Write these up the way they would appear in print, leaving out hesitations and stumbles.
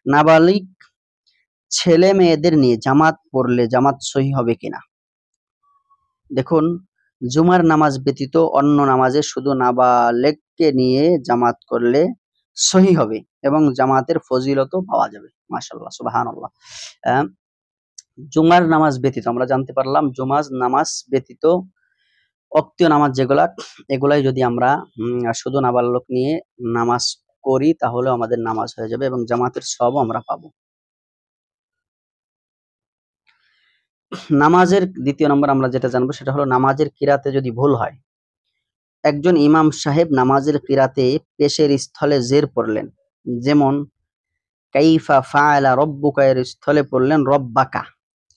নাবালিগ ছেলে মেয়েদের নিয়ে জামাত পড়লে জামাত সহি হবে কিনা? দেখুন, জুমার নামাজ ব্যতীত অন্য নামাজে শুধু নাবালেগকে নিয়ে জামাত করলে সহি হবে এবং জামাতের ফজিলতও পাওয়া যাবে। মাশাআল্লাহ, সুবহানাল্লাহ। আহ, জুমার নামাজ ব্যতীত আমরা জানতে পারলাম জুমার নামাজ ব্যতীত অক্তীয় নামাজ যেগুলা, এগুলাই যদি আমরা শুধু নাবালক নিয়ে নামাজ করি তাহলে আমাদের নামাজ হয়ে যাবে এবং জামাতের সবও আমরা পাবো। নামাজের দ্বিতীয় নম্বর আমরা যেটা জানবো সেটা হলো নামাজের কিরাতে যদি ভুল হয়। একজন ইমাম সাহেব নামাজের কিরাতে পেশের স্থলে জের পড়লেন, যেমন কাইফা ফাআলা রব্বুকা এর স্থলে পড়লেন রব্বাকা,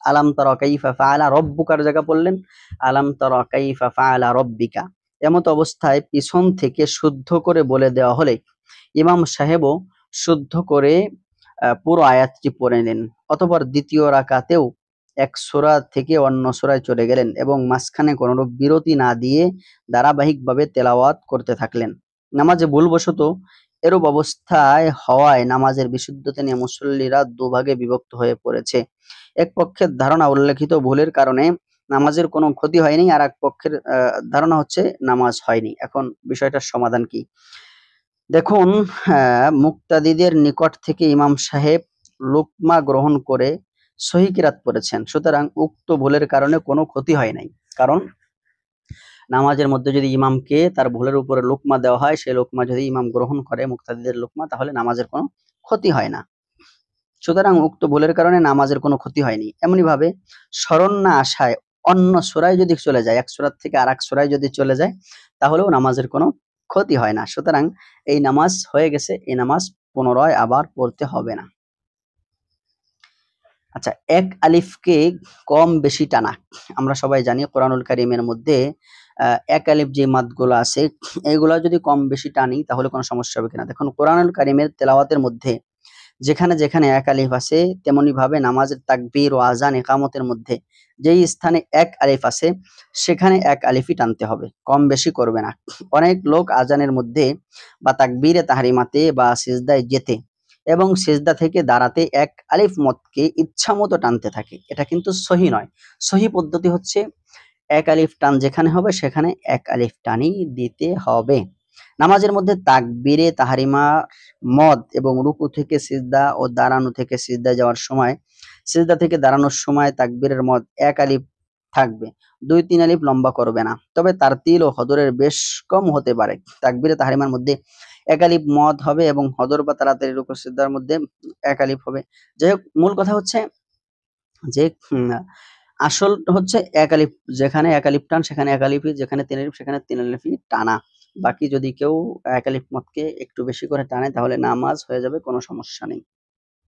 আলাম তারা কাইফা ফাআলা রব্বুকার জায়গা পড়লেন আলাম তারা কাইফা ফাআলা রব্বিকা। এমত অবস্থায় পিছন থেকে শুদ্ধ করে বলে দেওয়া হলে ইমাম সাহেবও শুদ্ধ করে পুরো আয়াতটি পড়ে নেন। অতঃপর দ্বিতীয় রাকাতেও এক সূরা থেকে অন্য সূরায় চলে গেলেন এবং মাঝখানে কোনরূপ বিরতি না দিয়ে ধারাবাহিকভাবে তেলাওয়াত করতে থাকলেন। নামাজে ভুলবশত এরূপ অবস্থায় হওয়ায় নামাজের বিশুদ্ধতা নিয়ে মুসল্লিরা দুভাগে বিভক্ত হয়ে পড়েছে। এক পক্ষের ধারণা উল্লেখিত ভুলের কারণে নামাজের কোনো ক্ষতি হয়নি, আর এক পক্ষের ধারণা হচ্ছে নামাজ হয়নি। এখন বিষয়টার সমাধান কি? দেখুন, মুক্তাদিদের নিকট থেকে ইমাম সাহেব লুকমা গ্রহণ করে সহি কিরাত পড়েছেন, সুতরাং উক্ত ভুলের কারণে কোনো ক্ষতি হয় নাই। কারণ নামাজের মধ্যে যদি ইমামকে তার ভুলের উপরে লুকমা দেওয়া হয়, সেই লুকমা যদি ইমাম গ্রহণ করে মুক্তাদিদের লুকমা, তাহলে নামাজের কোনো ক্ষতি হয় না। সুতরাং উক্ত ভুলের কারণে নামাজের কোনো ক্ষতি হয়নি। এমনি ভাবে স্মরণ না আসায় অন্য সূরায় যদি চলে যায়, এক সূরা থেকে আরেক সূরায় যদি চলে যায়, তাহলেও নামাজের কোনো ক্ষতি হয় না। সুতরাং এই নামাজ হয়ে গেছে, এই নামাজ পুনরায় আবার পড়তে হবে না। আচ্ছা, এক আলিফকে কম বেশি টানা, আমরা সবাই জানি কোরআনুল কারীমের মধ্যে এক আলিফ যে মাদগুলো আছে এগুলা যদি কম বেশি টানি তাহলে কোনো সমস্যা হবে কিনা? দেখুন, কোরআনুল কারীমের তেলাওয়াতের মধ্যে যেখানে যেখানে এক আলিফ আছে তেমনি ভাবে নামাজের তাকবীর ও আজান ইকামতের মধ্যে যেই স্থানে এক আলিফ আছে সেখানে এক আলিফই টানতে হবে, কম বেশি করবে না। অনেক লোক আজানের মধ্যে বা তাকবীরে তাহরিমাতে বা সিজদায় যেতে এবং সিজদা থেকে দাঁড়াতে এক আলিফ মতকে ইচ্ছামতো টানতে থাকে, এটা কিন্তু সহি নয়। সহি পদ্ধতি হচ্ছে এক আলিফ টান যেখানে হবে সেখানে এক আলিফ টানই দিতে হবে। নামাজের মধ্যে তাকবীরে তাহরিমা মদ এবং রুকু থেকে সিজদা ও দাঁড়ানো থেকে সিজদা যাওয়ার সময়, সিজদা থেকে দাঁড়ানোর সময় তাকবীরের মদ এক আলিফ থাকবে, 2-3 আলিফ লম্বা করবে না। তবে তারতিল ও হদরের বেশ কম হতে পারে। তাকবীরে তাহরিমার মধ্যে এক আলিফ মদ হবে এবং হদর বা তাড়াতাড়ি রুকু সিজদার মধ্যে এক আলিফ হবে। যাই হোক, মূল কথা হচ্ছে যে আসল হচ্ছে এক আলিফ, যেখানে এক আলিফ টান সেখানে এক আলিফই, যেখানে 3 আলিফ সেখানে 3 আলিফই টানা। বাকি যদি কেউ এক আলিফ মতকে একটু বেশি করে টানে তাহলে নামাজ হয়ে যাবে, কোনো সমস্যা নেই।